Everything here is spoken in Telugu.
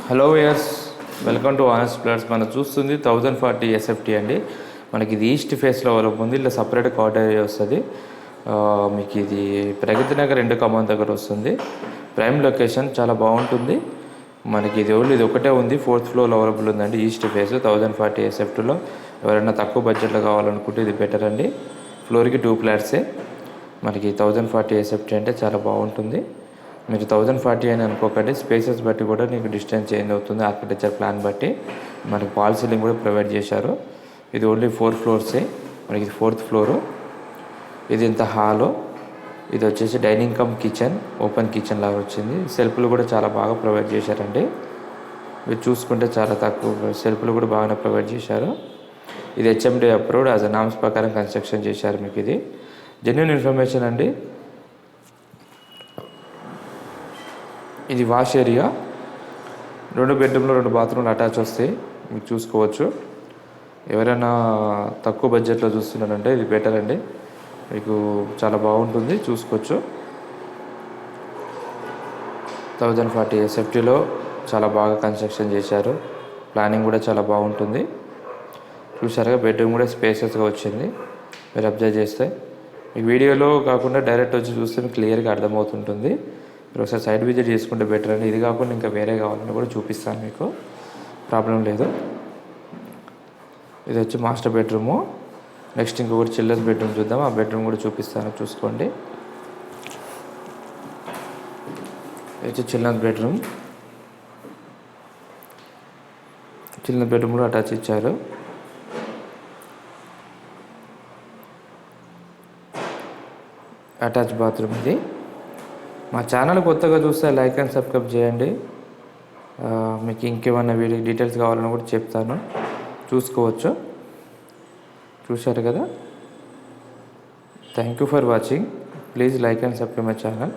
Hello viewers, welcome to honest plots. మనం చూస్తుంది 1040 ఎస్ఎఫ్టీ అండి. మనకి ఇది ఈస్ట్ ఫేస్లో వరకు ఉంది. ఇలా సపరేట్ కాట్ ఏరియా వస్తుంది. మీకు ఇది ప్రగతి నగర్ 2 కమాన్ దగ్గర వస్తుంది. ప్రైమ్ లొకేషన్ చాలా బాగుంటుంది. మనకి ఇది ఓన్లీ ఇది ఒకటే ఉంది, 4th ఫ్లోర్ అవైలబుల్ ఉందండి. ఈస్ట్ ఫేస్ 1040 ఎస్ఎఫ్టీలో ఎవరైనా తక్కువ బడ్జెట్లో కావాలనుకుంటే ఇది బెటర్ అండి. ఫ్లోర్కి 2 ఫ్లాట్సే. మనకి 1040 ఎస్ఎఫ్టీ అంటే చాలా బాగుంటుంది. మీరు 1040 అని అనుకోకండి, స్పేసెస్ బట్టి కూడా నీకు డిస్టెన్స్ చేంజ్ అవుతుంది. ఆర్కిటెక్చర్ ప్లాన్ బట్టి మనకి ఫాల్ సీలింగ్ కూడా ప్రొవైడ్ చేశారు. ఇది ఓన్లీ 4 ఫ్లోర్సే. మనకి ఇది 4th ఫ్లోరు. ఇది ఇంత హాలు. ఇది వచ్చేసి dining come kitchen, open kitchen లాగా వచ్చింది. సెల్ఫ్లు కూడా చాలా బాగా ప్రొవైడ్ చేశారండి. మీరు చూసుకుంటే చాలా తక్కువ సెల్ఫ్లు కూడా బాగానే ప్రొవైడ్ చేశారు. ఇది HMD approved, as a norms ప్రకారం కన్స్ట్రక్షన్ చేశారు. మీకు ఇది జెన్యూన్ ఇన్ఫర్మేషన్ అండి. ఇది వాష్ ఏరియా. 2 బెడ్రూమ్లు 2 బాత్రూమ్లు అటాచ్ వస్తాయి. మీరు చూసుకోవచ్చు. ఎవరైనా తక్కువ బడ్జెట్లో చూస్తున్నారంటే ఇది బెటర్ అండి. మీకు చాలా బాగుంటుంది, చూసుకోవచ్చు. 1040 ఎస్ఎఫ్టీలో చాలా బాగా కన్స్ట్రక్షన్ చేశారు. ప్లానింగ్ కూడా చాలా బాగుంటుంది. చూసారుగా, బెడ్రూమ్ కూడా స్పేసెస్గా వచ్చింది. మీరు అబ్జర్వ్ చేస్తే మీకు వీడియోలో కాకుండా డైరెక్ట్ వచ్చి చూస్తే మీకు క్లియర్గా అర్థమవుతుంటుంది. మీరు ఒకసారి సైడ్ విజిట్ చేసుకుంటే బెటర్ అండి. ఇది కాకుండా ఇంకా వేరే కావాలని కూడా చూపిస్తాను, మీకు ప్రాబ్లం లేదు. ఇది వచ్చి మాస్టర్ బెడ్రూము. నెక్స్ట్ ఇంకొకటి చిల్డ్రన్స్ బెడ్రూమ్ చూద్దాం. ఆ బెడ్రూమ్ కూడా చూపిస్తాను, చూసుకోండి. ఇది వచ్చి చిల్డ్రన్స్ బెడ్రూమ్. చిల్డ్రన్స్ బెడ్రూమ్ కూడా అటాచ్ ఇచ్చారు. అటాచ్ బాత్రూమ్ ఇది. మా ఛానల్ కొత్తగా చూస్తే లైక్ అండ్ సబ్స్క్రైబ్ చేయండి. మీకు ఇంకేమైనా వీడియో డీటెయిల్స్ కావాలని కూడా చెప్తాను, చూసుకోవచ్చు. చూశారు కదా. Thank you for watching. Please like and subscribe my channel.